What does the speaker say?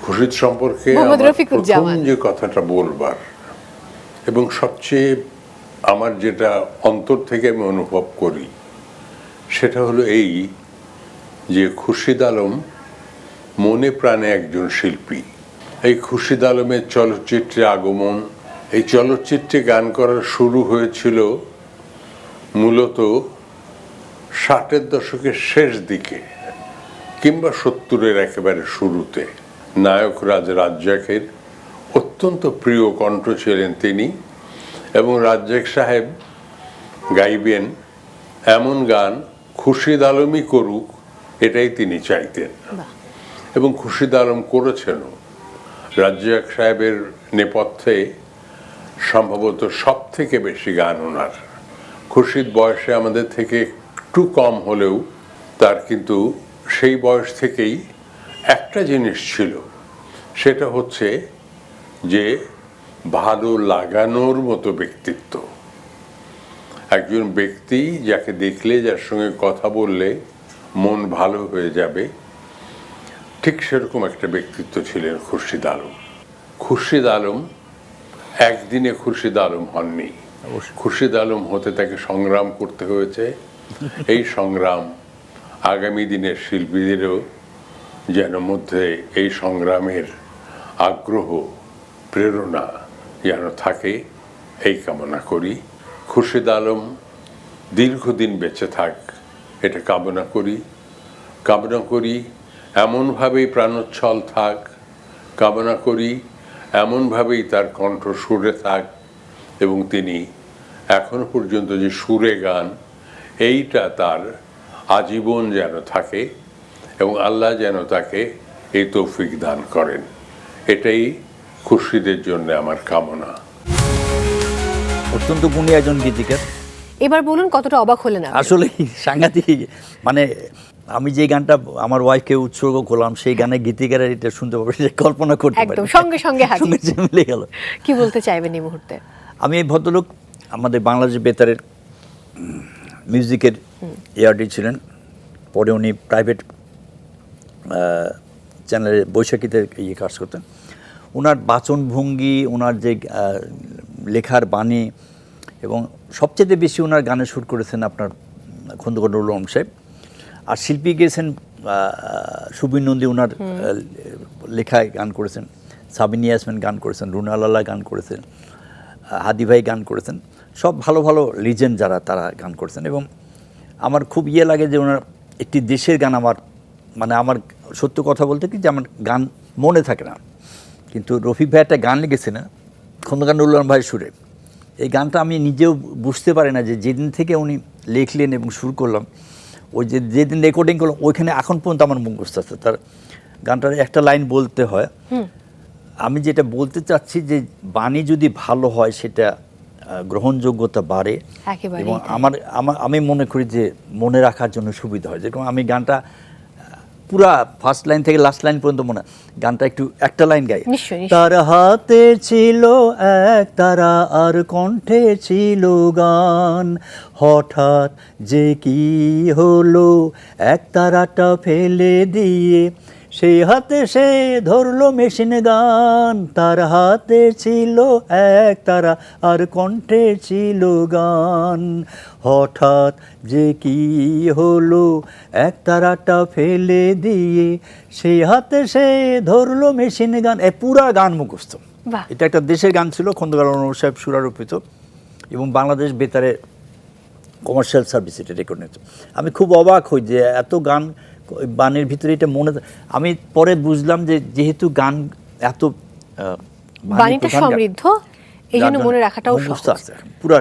খুরশিদ সম্পর্কে মোহাম্মদ আমার রফিকুজ্জামান। প্রথম যে কথাটা বলবার এবং সবচেয়ে আমার যেটা অন্তর থেকে আমি অনুভব করি সেটা হলো এই যে খুরশিদ আলম মনে প্রাণে একজন শিল্পী। এই খুরশিদ আলমের চলচ্চিত্রে আগমন, এই চলচ্চিত্রে গান করার শুরু হয়েছিল মূলত 60-এর দশকের শেষ দিকে কিংবা 70-এর একেবারে শুরুতে। নায়ক রাজ্জাকের অত্যন্ত প্রিয় কণ্ঠ ছিলেন তিনি, এবং রাজ্জাক সাহেব গাইবেন এমন গান খুরশিদ আলমই করুক এটাই তিনি চাইতেন, এবং খুরশিদ আলম করেছেনও। রাজ্জাক সাহেবের নেপথ্যে সম্ভবত সব থেকে বেশি গান ওনার। খুরশিদ বয়সে আমাদের থেকে একটু কম হলেও তার কিন্তু সেই বয়স থেকেই একটা জিনিস ছিল, সেটা হচ্ছে যে ভালো লাগানোর মতো ব্যক্তিত্ব। একজন ব্যক্তি যাকে দেখলে, যার সঙ্গে কথা বললে মন ভালো হয়ে যাবে, ঠিক সেরকম একটা ব্যক্তিত্ব ছিলেন খুরশিদ আলম। খুরশিদ আলম একদিনে খুরশিদ আলম হননি, খুরশিদ আলম হতে তাকে সংগ্রাম করতে হয়েছে। এই সংগ্রাম আগামী দিনের শিল্পীদেরও যেন মধ্যে এই সংগ্রামের আগ্রহ, প্রেরণা যেন থাকে, এই কামনা করি। খুরশিদ আলম দীর্ঘদিন বেঁচে থাক, এটা কামনা করি। এমনভাবেই প্রাণোচ্ছল থাক, কামনা করি এমনভাবেই তার কণ্ঠ সুরে থাক, এবং তিনি এখনো পর্যন্ত যে সুরে গান, এইটা তার আজীবন যেন থাকে, এবং আল্লাহ যেন তাকে এই তৌফিক দান করেন। এটাই খুরশিদের জন্য আমার কামনা। অত্যন্ত গুণী একজন গীতিকার। এবার বলুন কতটা অবাক হলেন আপনি? আসলে সাংঘাতিক, মানে আমি যে গানটা আমার ওয়াইফকে উৎসর্গ করলাম, সেই গানে গীতিকারের এটা শুনতে পাবে, সে কল্পনা করতে পারে, একদম সঙ্গে সঙ্গে হাজির। মিলে গেল। কি বলতে চাইবেন এই মুহূর্তে? আমি এই ভদ্রলোক আমাদের বাংলাদেশ বেতারের মিউজিকের এআরডি ছিলেন, পরে উনি প্রাইভেট চ্যানেলে বৈশাখীতে কাজ করতেন। ওনার বাচনভঙ্গি, ওনার যে লেখার বাণী, এবং সবচেয়ে বেশি ওনার গানে সুর করেছেন আপনার খন্দকার নুরুল আলম সাহেব। আর শিল্পী গেছেন সুবীর নন্দী, ওনার লেখায় গান করেছেন। সাবিনা ইয়াসমিন গান করেছেন, রুনা লালা গান করেছেন, হাদি ভাই গান করেছেন। সব ভালো ভালো লিজেন্ড যারা, তারা গান করেছেন। এবং আমার খুব লাগে যে ওনার একটি দেশের গান আমার সত্য কথা বলতে কি, যে আমার গান মনে থাকে না, কিন্তু রফিক ভাই একটা গান লিখেছে না, খন্দকার নুরুল আলম ভাইয়ের সুরে। এই গানটা আমি নিজেও বুঝতে পারি না যে যেদিন থেকে উনি লিখলেন এবং সুর করলাম, ওই যেদিন রেকর্ডিং করলাম, ওইখানে এখন পর্যন্ত আমার মুখস্থ আছে। তার গানটার একটা লাইন বলতে হয়, আমি যেটা বলতে চাচ্ছি যে বাণী যদি ভালো হয় সেটা গ্রহণযোগ্যতা বাড়ে, এবং আমি মনে করি যে মনে রাখার জন্য সুবিধা হয়। যেরকম আমি গানটা পুরা ফার্স্ট লাইন থেকে লাস্ট লাইন পর্যন্ত মনে, গানটা একটু একটা লাইন গাই। তার হাতে ছিল এক তারা আর কণ্ঠে ছিল গান, হঠাৎ যে কি হলো এক তারাটা ফেলে দিয়ে, সেই হাতে সে ধরলো মেশিন গান। তার হাতে ছিল এক তারা আর কণ্ঠে ছিল গান, হঠাৎ যে কি হলো এক তারাটা ফেলে দিয়ে, সেই হাতে সে ধরলো মেশিন গান। পুরা গান মুখস্থ। এটা একটা দেশের গান ছিল, খন্দকার নুরুল সাহেব সুরারোপিত, এবং বাংলাদেশ বেতারে কমার্শিয়াল সার্ভিস এটা রেকর্ড নিয়েছে। আমি খুব অবাক হই যে এত গান বাণীর ভিতরে এটা মনে। আমি পরে বুঝলাম যে যেহেতু গান এত বাণীটা সমৃদ্ধ, এই জন্য মনে রাখাটাও সহজ। পুরো